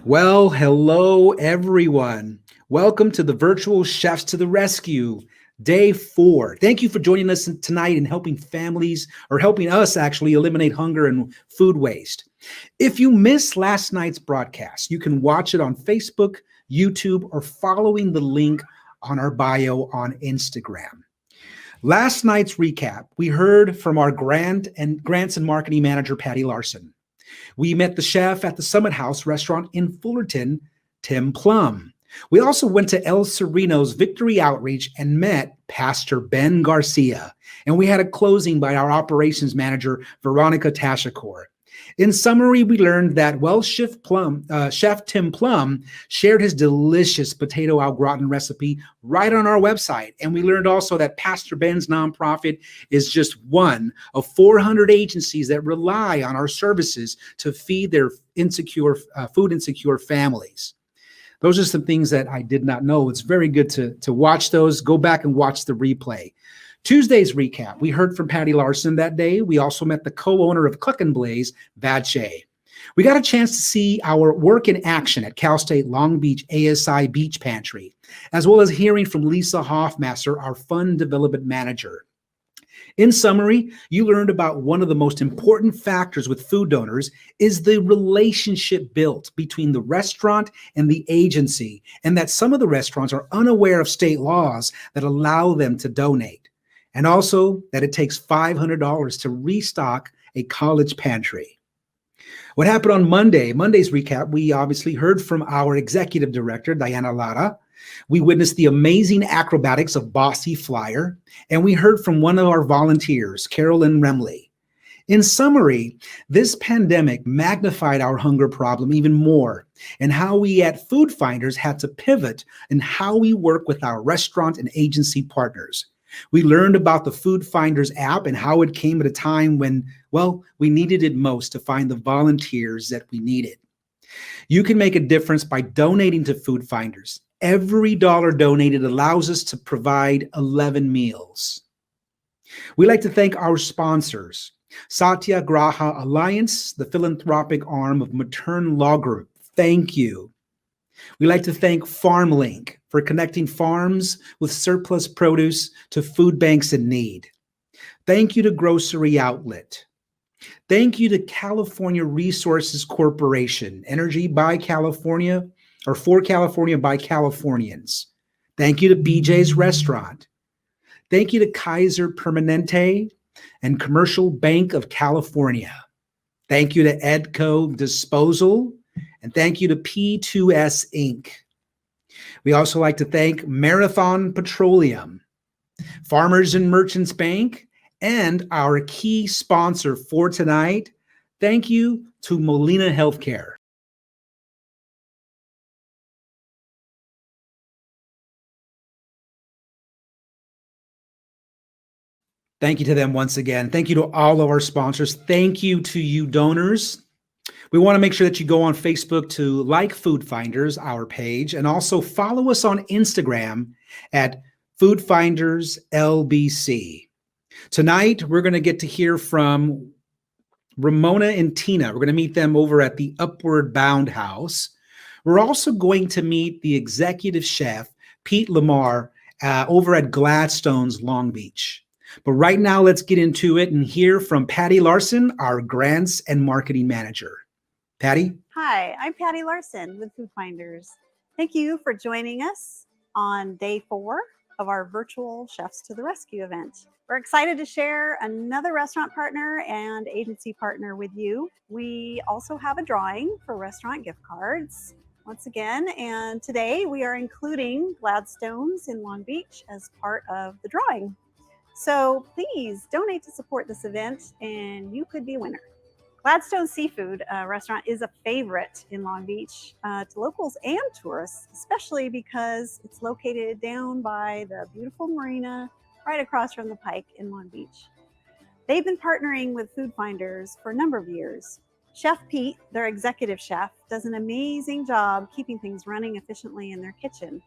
Well, hello everyone. Welcome to the Virtual Chefs to the Rescue, day 4. Thank you for joining us tonight and helping families, or helping us actually eliminate hunger and food waste. If you missed last night's broadcast, you can watch it on Facebook, YouTube, or following the link on our bio on Instagram. Last night's recap, we heard from our grants and marketing manager, Patty Larson. We met the chef at the Summit House restaurant in Fullerton, Tim Plum. We also went to El Sereno's Victory Outreach and met Pastor Ben Garcia. And we had a closing by our operations manager, Veronica Tashakor. In summary, we learned that, Chef Tim Plum shared his delicious potato au gratin recipe right on our website. And we learned also that Pastor Ben's nonprofit is just one of 400 agencies that rely on our services to feed their food insecure families. Those are some things that I did not know. It's very good to watch those. Go back and watch the replay. Tuesday's recap, we heard from Patty Larson that day. We also met the co-owner of Cluck and Blaze, Vache. We got a chance to see our work in action at Cal State Long Beach ASI Beach Pantry, as well as hearing from Lisa Hoffmaster, our fund development manager. In summary, you learned about one of the most important factors with food donors is the relationship built between the restaurant and the agency, and that some of the restaurants are unaware of state laws that allow them to donate. And also that it takes $500 to restock a college pantry. What happened on Monday? Monday's recap, we obviously heard from our executive director, Diana Lara. We witnessed the amazing acrobatics of Bossy Flyer, and we heard from one of our volunteers, Carolyn Remley. In summary, this pandemic magnified our hunger problem even more, and how we at Food Finders had to pivot in how we work with our restaurant and agency partners. We learned about the Food Finders app and how it came at a time when, we needed it most to find the volunteers that we needed. You can make a difference by donating to Food Finders. Every dollar donated allows us to provide 11 meals. We'd like to thank our sponsors, Satyagraha Alliance, the philanthropic arm of Matern Law Group. Thank you. We'd like to thank FarmLink for connecting farms with surplus produce to food banks in need. Thank you to Grocery Outlet. Thank you to California Resources Corporation, energy by California, or for California by Californians. Thank you to BJ's Restaurant. Thank you to Kaiser Permanente and Commercial Bank of California. Thank you to Edco Disposal, and thank you to P2S Inc. We also like to thank Marathon Petroleum, Farmers and Merchants Bank, and our key sponsor for tonight. Thank you to Molina Healthcare. Thank you to them once again. Thank you to all of our sponsors. Thank you to you donors. We want to make sure that you go on Facebook to like Food Finders, our page, and also follow us on Instagram at Food Finders LBC. Tonight, we're going to get to hear from Ramona and Tina. We're going to meet them over at the Upward Bound House. We're also going to meet the executive chef, Pete Lamar, over at Gladstone's Long Beach. But right now, let's get into it and hear from Patty Larson, our grants and marketing manager. Patty? Hi, I'm Patty Larson with Food Finders. Thank you for joining us on day 4 of our virtual Chefs to the Rescue event. We're excited to share another restaurant partner and agency partner with you. We also have a drawing for restaurant gift cards once again, and today we are including Gladstone's in Long Beach as part of the drawing. So please donate to support this event and you could be a winner. Gladstone Seafood Restaurant is a favorite in Long Beach to locals and tourists, especially because it's located down by the beautiful marina right across from the Pike in Long Beach. They've been partnering with Food Finders for a number of years. Chef Pete, their executive chef, does an amazing job keeping things running efficiently in their kitchen.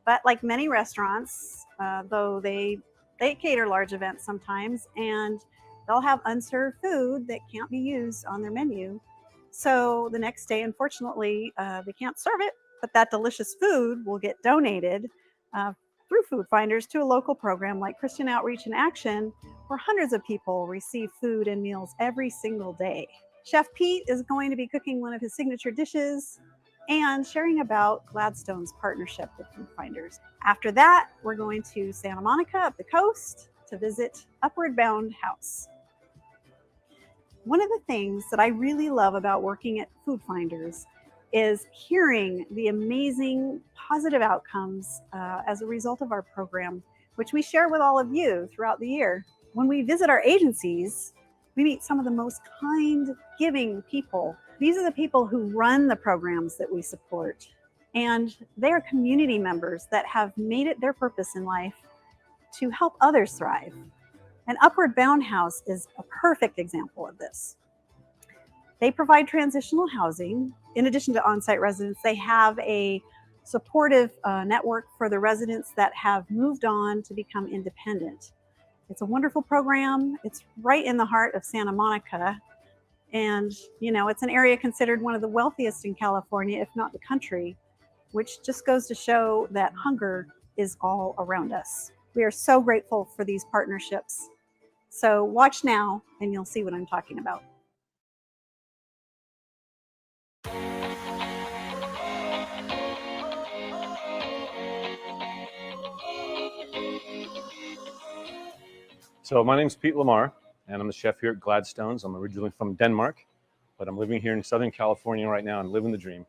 But like many restaurants, though they cater large events sometimes, and they'll have unserved food that can't be used on their menu. So the next day, unfortunately, they can't serve it, but that delicious food will get donated through Food Finders to a local program like Christian Outreach and Action, where hundreds of people receive food and meals every single day. Chef Pete is going to be cooking one of his signature dishes and sharing about Gladstone's partnership with Food Finders. After that, we're going to Santa Monica up the coast to visit Upward Bound House. One of the things that I really love about working at Food Finders is hearing the amazing positive outcomes as a result of our program, which we share with all of you throughout the year. When we visit our agencies, we meet some of the most kind, giving people. These are the people who run the programs that we support. And they are community members that have made it their purpose in life to help others thrive. And Upward Bound House is a perfect example of this. They provide transitional housing. In addition to on-site residents, they have a supportive network for the residents that have moved on to become independent. It's a wonderful program. It's right in the heart of Santa Monica. And, you know, it's an area considered one of the wealthiest in California, if not the country, which just goes to show that hunger is all around us. We are so grateful for these partnerships. So watch now and you'll see what I'm talking about. So my name's Pete Lamar, and I'm the chef here at Gladstone's. I'm originally from Denmark, but I'm living here in Southern California right now and living the dream.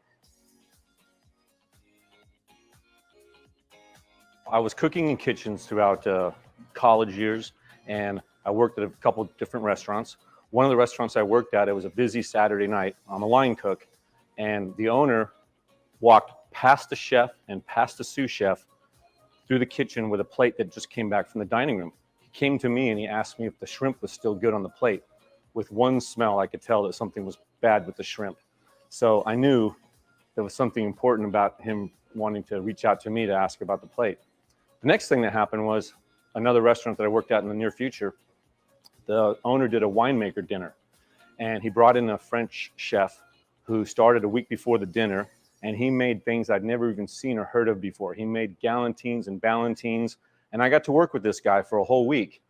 I was cooking in kitchens throughout college years, and I worked at a couple of different restaurants. One of the restaurants I worked at, it was a busy Saturday night. I'm a line cook, and the owner walked past the chef and past the sous chef through the kitchen with a plate that just came back from the dining room. He came to me and he asked me if the shrimp was still good on the plate. With one smell, I could tell that something was bad with the shrimp. So I knew there was something important about him wanting to reach out to me to ask about the plate. The next thing that happened was another restaurant that I worked at in the near future. The owner did a winemaker dinner, and he brought in a French chef who started a week before the dinner, and he made things I'd never even seen or heard of before. He made galantines and ballantines, and I got to work with this guy for a whole week.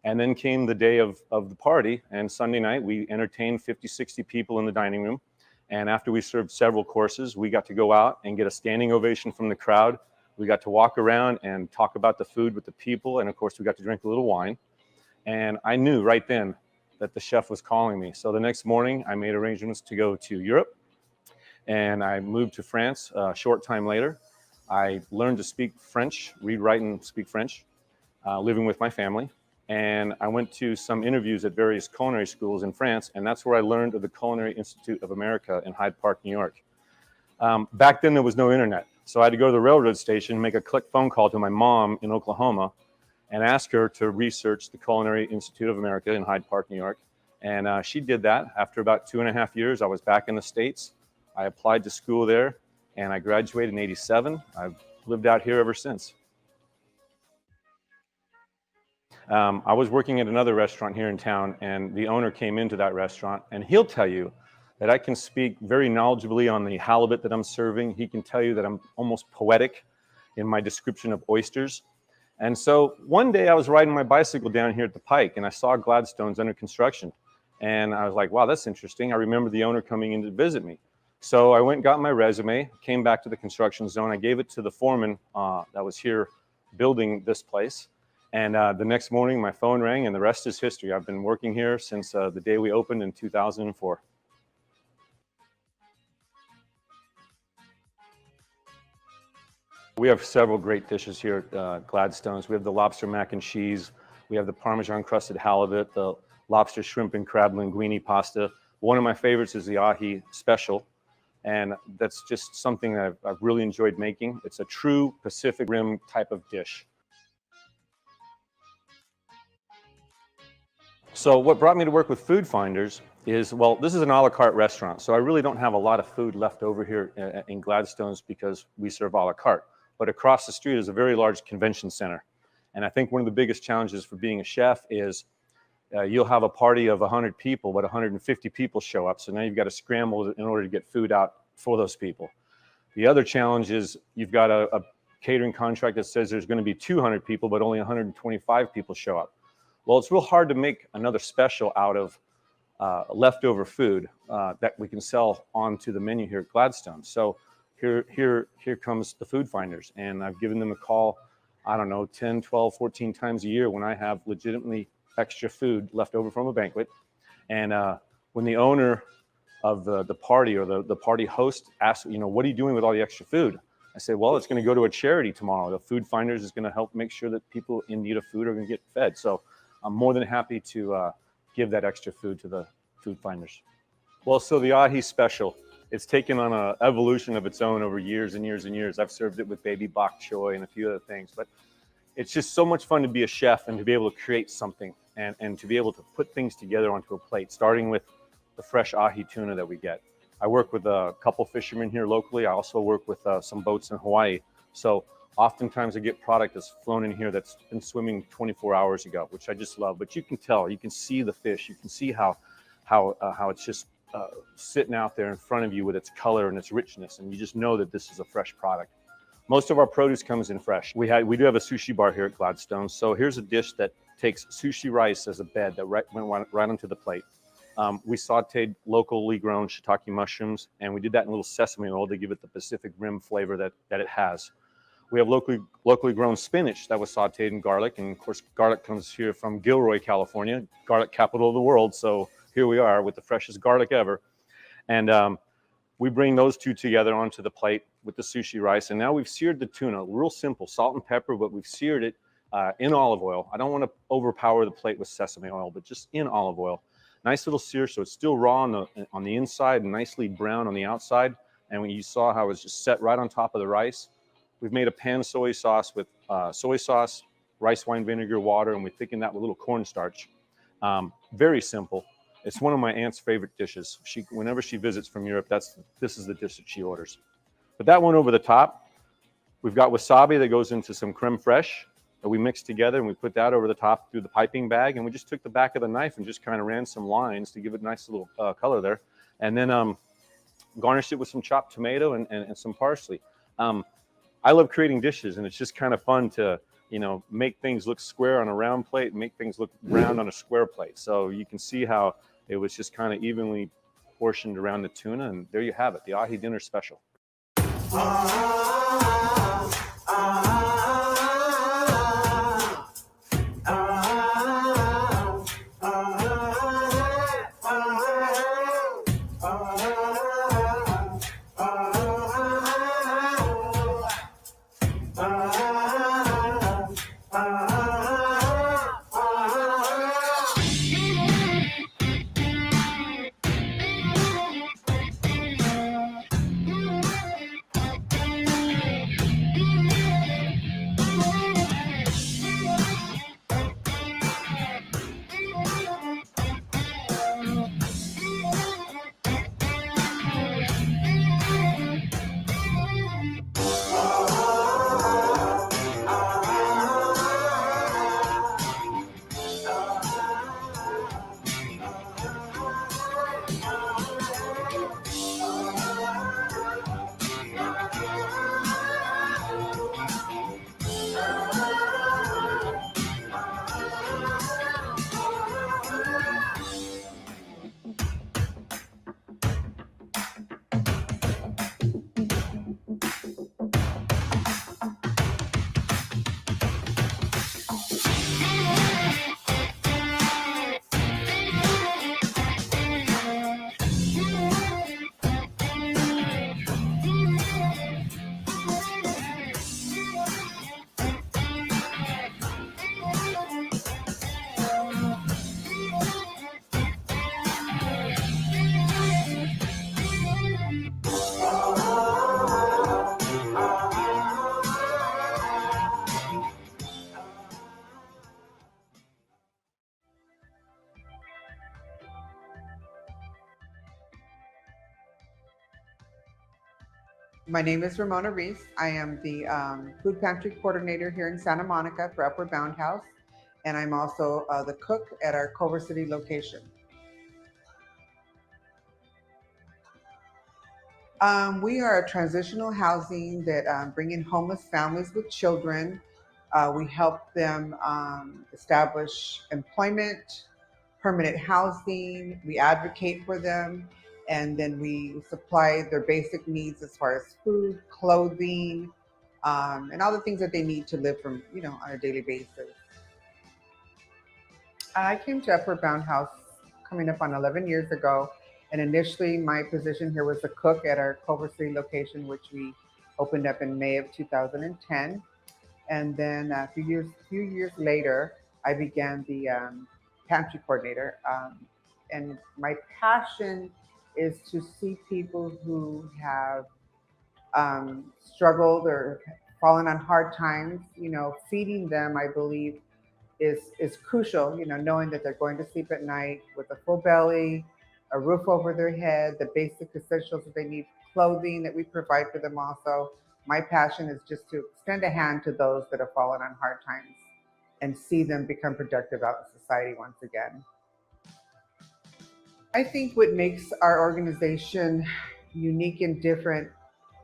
And then came the day of the party, and Sunday night we entertained 50, 60 people in the dining room. And after we served several courses, we got to go out and get a standing ovation from the crowd. We got to walk around and talk about the food with the people, and of course we got to drink a little wine. And I knew right then that the chef was calling me. So the next morning I made arrangements to go to Europe, and I moved to France a short time later. I learned to speak French, read, write, and speak French, living with my family. And I went to some interviews at various culinary schools in France, and that's where I learned of the Culinary Institute of America in Hyde Park, New York. Back then there was no internet, so I had to go to the railroad station, make a click phone call to my mom in Oklahoma, and ask her to research the Culinary Institute of America in Hyde Park, New York. And she did that. After about 2.5 years, I was back in the States. I applied to school there, and I graduated in '87. I've lived out here ever since. I was working at another restaurant here in town, and the owner came into that restaurant, and he'll tell you that I can speak very knowledgeably on the halibut that I'm serving. He can tell you that I'm almost poetic in my description of oysters. And so one day I was riding my bicycle down here at the Pike, and I saw Gladstone's under construction. And I was like, wow, that's interesting. I remember the owner coming in to visit me. So I went and got my resume, came back to the construction zone. I gave it to the foreman that was here building this place. And the next morning, my phone rang, and the rest is history. I've been working here since the day we opened in 2004. We have several great dishes here at Gladstone's. We have the lobster mac and cheese. We have the Parmesan crusted halibut, the lobster, shrimp, and crab linguine pasta. One of my favorites is the ahi special. And that's just something that I've really enjoyed making. It's a true Pacific Rim type of dish. So what brought me to work with Food Finders is, well, this is an a la carte restaurant. So I really don't have a lot of food left over here in Gladstone's because we serve a la carte. But across the street is a very large convention center. And I think one of the biggest challenges for being a chef is you'll have a party of 100 people, but 150 people show up. So now you've got to scramble in order to get food out for those people. The other challenge is you've got a catering contract that says there's going to be 200 people, but only 125 people show up. Well, it's real hard to make another special out of leftover food that we can sell onto the menu here at Gladstone. So here comes the Food Finders, and I've given them a call, I don't know, 10, 12, 14 times a year when I have legitimately extra food left over from a banquet. And when the owner of the party or the party host asks, what are you doing with all the extra food? I say, well, it's going to go to a charity tomorrow. The Food Finders is going to help make sure that people in need of food are going to get fed. So I'm more than happy to give that extra food to the Food Finders. Well, so the ahi special, it's taken on an evolution of its own over years and years and years. I've served it with baby bok choy and a few other things, but it's just so much fun to be a chef and to be able to create something and to be able to put things together onto a plate, starting with the fresh ahi tuna that we get. I work with a couple fishermen here locally. I also work with some boats in Hawaii. So oftentimes I get product that's flown in here that's been swimming 24 hours ago, which I just love. But you can tell, you can see the fish, you can see how it's just sitting out there in front of you with its color and its richness, and you just know that this is a fresh product. Most of our produce comes in fresh. We do have a sushi bar here at Gladstone. So here's a dish that takes sushi rice as a bed that went right onto the plate. We sauteed locally grown shiitake mushrooms, and we did that in a little sesame oil to give it the Pacific Rim flavor that it has. We have locally grown spinach that was sauteed in garlic, and of course, garlic comes here from Gilroy, California, garlic capital of the world. So here we are with the freshest garlic ever. And we bring those two together onto the plate with the sushi rice. And now we've seared the tuna, real simple, salt and pepper, but we've seared it in olive oil. I don't want to overpower the plate with sesame oil, but just in olive oil. Nice little sear, so it's still raw on the inside and nicely brown on the outside. And when you saw how it was just set right on top of the rice, we've made a pan soy sauce with soy sauce, rice wine vinegar, water, and we thicken that with a little cornstarch. Very simple. It's one of my aunt's favorite dishes. Whenever she visits from Europe, this is the dish that she orders. But that one over the top, we've got wasabi that goes into some creme fraiche that we mix together, and we put that over the top through the piping bag, and we just took the back of the knife and just kind of ran some lines to give it a nice little color there, and then garnished it with some chopped tomato and some parsley. I love creating dishes, and it's just kind of fun to make things look square on a round plate and make things look round on a square plate. So you can see how it was just kind of evenly portioned around the tuna, and there you have it, the ahi dinner special. My name is Ramona Reese. I am the food pantry coordinator here in Santa Monica for Upward Bound House. and I'm also the cook at our Culver City location. We are a transitional housing that bring in homeless families with children. We help them establish employment, permanent housing. We advocate for them, and then we supply their basic needs as far as food, clothing, and all the things that they need to live from, on a daily basis. I came to Upward Bound House coming up on 11 years ago, and initially my position here was a cook at our Culver City location, which we opened up in May of 2010. And then a few years later, I began the pantry coordinator. And my passion is to see people who have struggled or fallen on hard times. Feeding them, I believe, is crucial. Knowing that they're going to sleep at night with a full belly, a roof over their head, the basic essentials that they need, clothing that we provide for them also. My passion is just to extend a hand to those that have fallen on hard times and see them become productive out in society once again. I think what makes our organization unique and different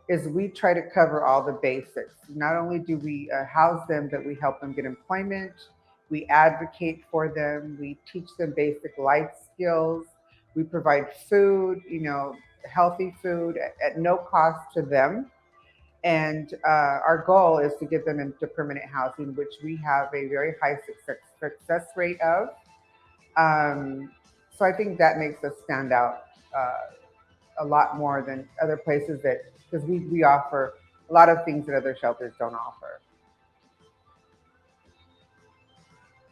is we try to cover all the basics. Not only do we house them, but we help them get employment. We advocate for them. We teach them basic life skills. We provide food, healthy food at no cost to them. And our goal is to get them into permanent housing, which we have a very high success rate of. So I think that makes us stand out a lot more than other places because we offer a lot of things that other shelters don't offer.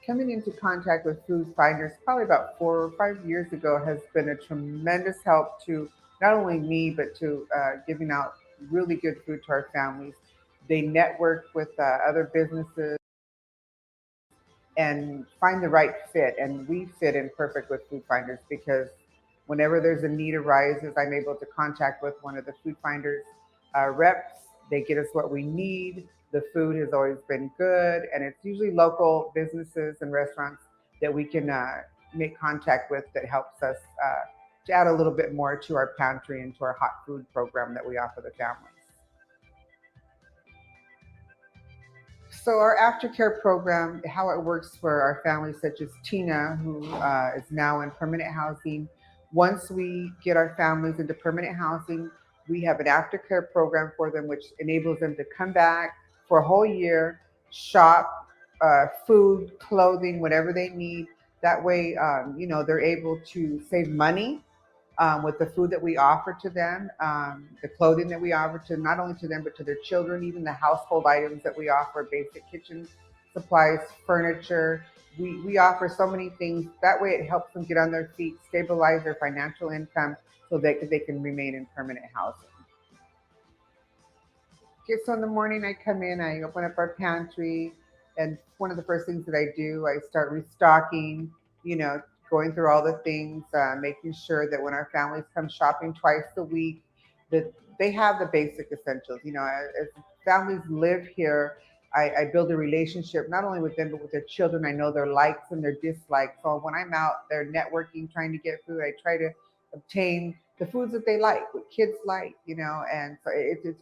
Coming into contact with Food Finders probably about 4 or 5 years ago has been a tremendous help to not only me, but to giving out really good food to our families. They network with other businesses and find the right fit. And we fit in perfect with Food Finders because whenever there's a need arises, I'm able to contact with one of the Food Finders reps. They get us what we need. The food has always been good, and it's usually local businesses and restaurants that we can make contact with that helps us to add a little bit more to our pantry and to our hot food program that we offer the families. So our aftercare program, how it works for our families such as Tina, who is now in permanent housing. Once we get our families into permanent housing, we have an aftercare program for them, which enables them to come back for a whole year, shop, food, clothing, whatever they need. That way, they're able to save money with the food that we offer to them, the clothing that we offer to not only to them, but to their children, even the household items that we offer, basic kitchen supplies, furniture. We offer so many things. That way it helps them get on their feet, stabilize their financial income so that they can remain in permanent housing. Okay, so in the morning I come in, I open up our pantry, and one of the first things that I do, I start restocking, going through all the things, making sure that when our families come shopping twice a week, that they have the basic essentials. As families live here, I build a relationship not only with them but with their children. I know their likes and their dislikes. So when I'm out there networking, trying to get food, I try to obtain the foods that they like, what kids like, and so it's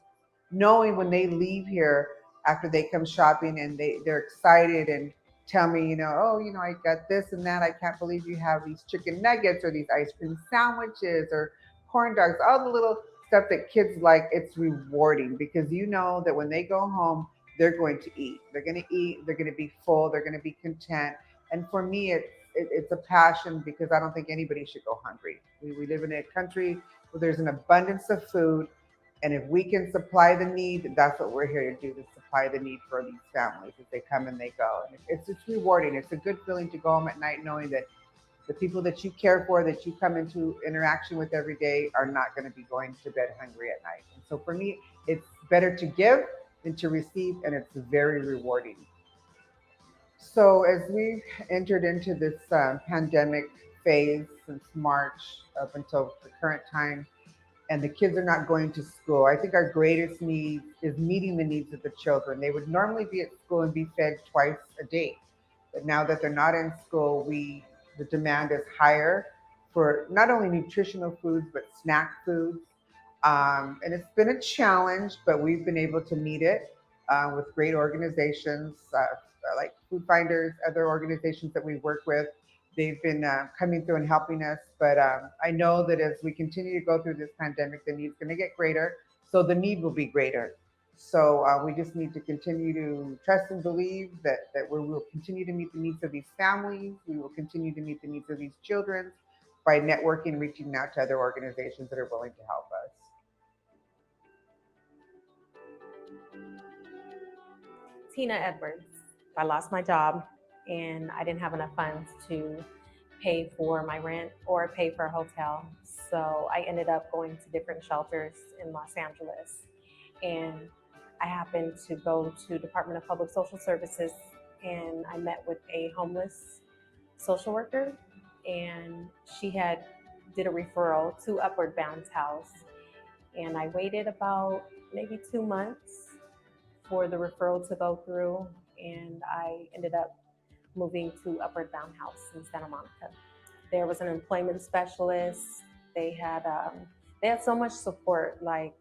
knowing when they leave here after they come shopping and they're excited and tell me, I got this and that. I can't believe you have these chicken nuggets or these ice cream sandwiches or corn dogs, all the little stuff that kids like. It's rewarding because you know that when they go home, they're going to eat. They're going to eat. They're going to be full. They're going to be content. And for me, it's a passion because I don't think anybody should go hungry. We live in a country where there's an abundance of food. And if we can supply the need, that's what we're here to do, to supply the need for these families as they come and they go. And it's rewarding. It's a good feeling to go home at night knowing that the people that you care for, that you come into interaction with every day, are not going to be going to bed hungry at night. And so for me, it's better to give than to receive, and it's very rewarding. So as we've entered into this pandemic phase since March up until the current time, and the kids are not going to school, I think our greatest need is meeting the needs of the children. They would normally be at school and be fed twice a day. But now that they're not in school, the demand is higher for not only nutritional foods, but snack foods. And it's been a challenge, but we've been able to meet it with great organizations like Food Finders, other organizations that we work with. They've been coming through and helping us. But I know that as we continue to go through this pandemic, the need's going to get greater. So the need will be greater. So we just need to continue to trust and believe that we will continue to meet the needs of these families. We will continue to meet the needs of these children by networking, reaching out to other organizations that are willing to help us. Tina Edwards. I lost my job and I didn't have enough funds to pay for my rent or pay for a hotel. So I ended up going to different shelters in Los Angeles. And I happened to go to Department of Public Social Services and I met with a homeless social worker, and she did a referral to Upward Bound's house. And I waited about maybe 2 months for the referral to go through, and I ended up moving to Upward Bound House in Santa Monica. There was an employment specialist. They had so much support, like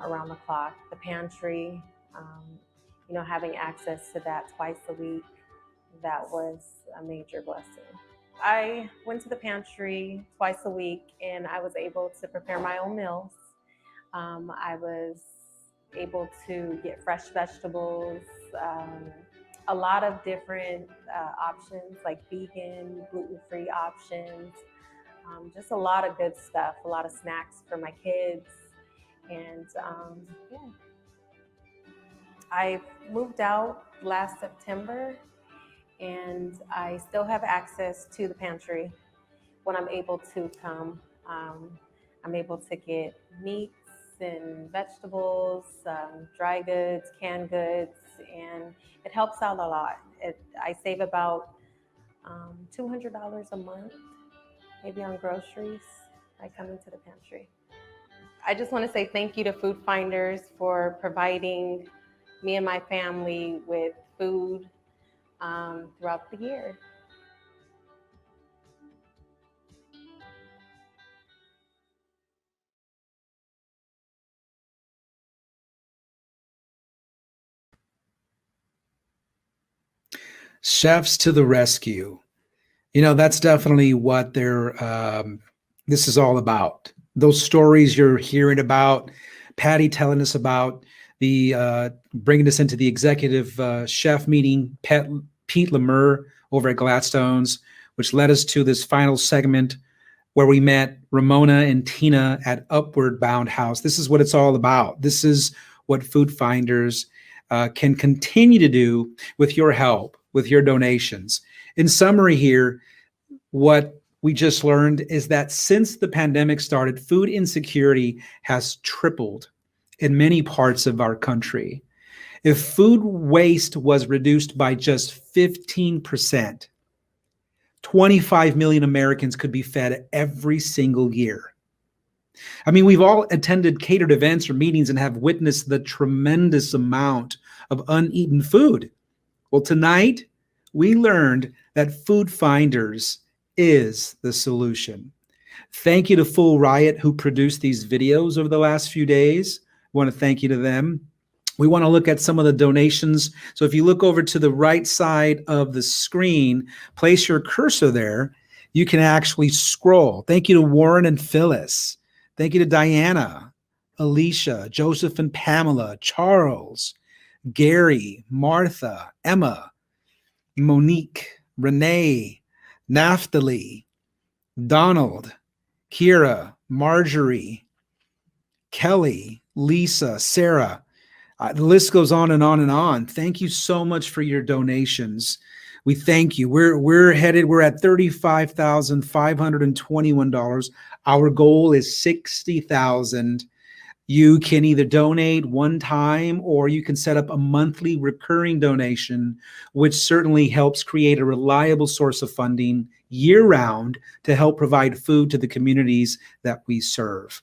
around the clock. The pantry, having access to that twice a week, that was a major blessing. I went to the pantry twice a week and I was able to prepare my own meals. I was able to get fresh vegetables, a lot of different options like vegan, gluten-free options, just a lot of good stuff, a lot of snacks for my kids. And I moved out last September and I still have access to the pantry when I'm able to come. I'm able to get meats and vegetables, dry goods, canned goods, and it helps out a lot. I save about $200 a month, maybe on groceries. I come into the pantry. I just want to say thank you to Food Finders for providing me and my family with food throughout the year. Chefs to the rescue. That's definitely what this is all about. Those stories you're hearing about, Patty telling us about the bringing us into the executive chef meeting, Pete Lemur over at Gladstone's, which led us to this final segment where we met Ramona and Tina at Upward Bound House. This is what it's all about. This is what Food Finders can continue to do with your help, with your donations. In summary here, what we just learned is that since the pandemic started, food insecurity has tripled in many parts of our country. If food waste was reduced by just 15%, 25 million Americans could be fed every single year. I mean, we've all attended catered events or meetings and have witnessed the tremendous amount of uneaten food. Well, tonight we learned that Food Finders is the solution. Thank you to Full Riot who produced these videos over the last few days. I want to thank you to them. We want to look at some of the donations. So if you look over to the right side of the screen, place your cursor there, you can actually scroll. Thank you to Warren and Phyllis. Thank you to Diana, Alicia, Joseph and Pamela, Charles, Gary, Martha, Emma, Monique, Renee, Naphtali, Donald, Kira, Marjorie, Kelly, Lisa, Sarah. The list goes on and on and on. Thank you so much for your donations. We thank you. We're at $35,521. Our goal is $60,000. You can either donate one time or you can set up a monthly recurring donation, which certainly helps create a reliable source of funding year-round to help provide food to the communities that we serve.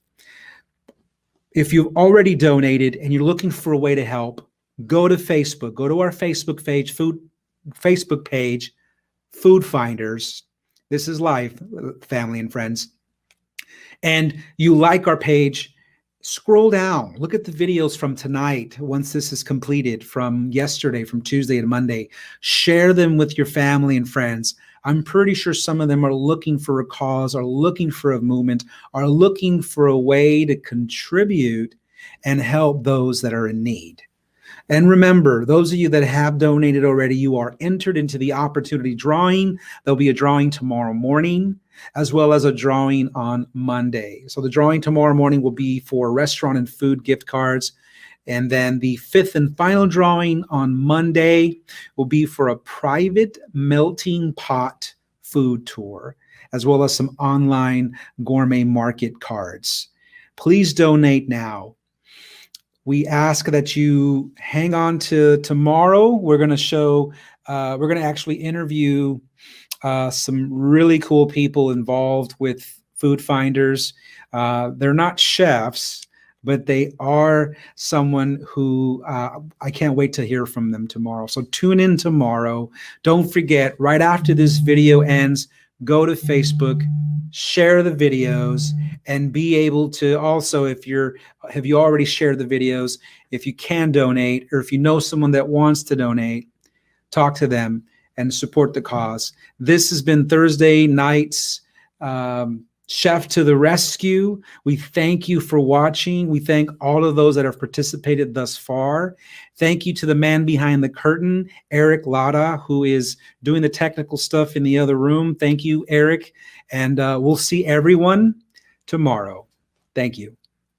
If you've already donated and you're looking for a way to help, go to Facebook, go to our Facebook page, Food Facebook page, Food Finders. This is life, family and friends. And you like our page, scroll down, look at the videos from tonight. Once this is completed, from yesterday, from Tuesday and Monday, share them with your family and friends. I'm pretty sure some of them are looking for a cause, are looking for a movement, are looking for a way to contribute and help those that are in need. And remember, those of you that have donated already, you are entered into the opportunity drawing. There'll be a drawing tomorrow morning, as well as a drawing on Monday. So the drawing tomorrow morning will be for restaurant and food gift cards. And then the fifth and final drawing on Monday will be for a private melting pot food tour, as well as some online gourmet market cards. Please donate now. We ask that you hang on to tomorrow. We're going to actually interview some really cool people involved with Food Finders. They're not chefs, but they are someone who I can't wait to hear from them tomorrow. So tune in tomorrow. Don't forget, right after this video ends, go to Facebook, share the videos, and be able to also, have you already shared the videos, if you can donate, or if you know someone that wants to donate, talk to them and support the cause. This has been Thursday night's Chef to the Rescue. We thank you for watching. We thank all of those that have participated thus far. Thank you to the man behind the curtain, Eric Lada, who is doing the technical stuff in the other room. Thank you, Eric. And we'll see everyone tomorrow. Thank you.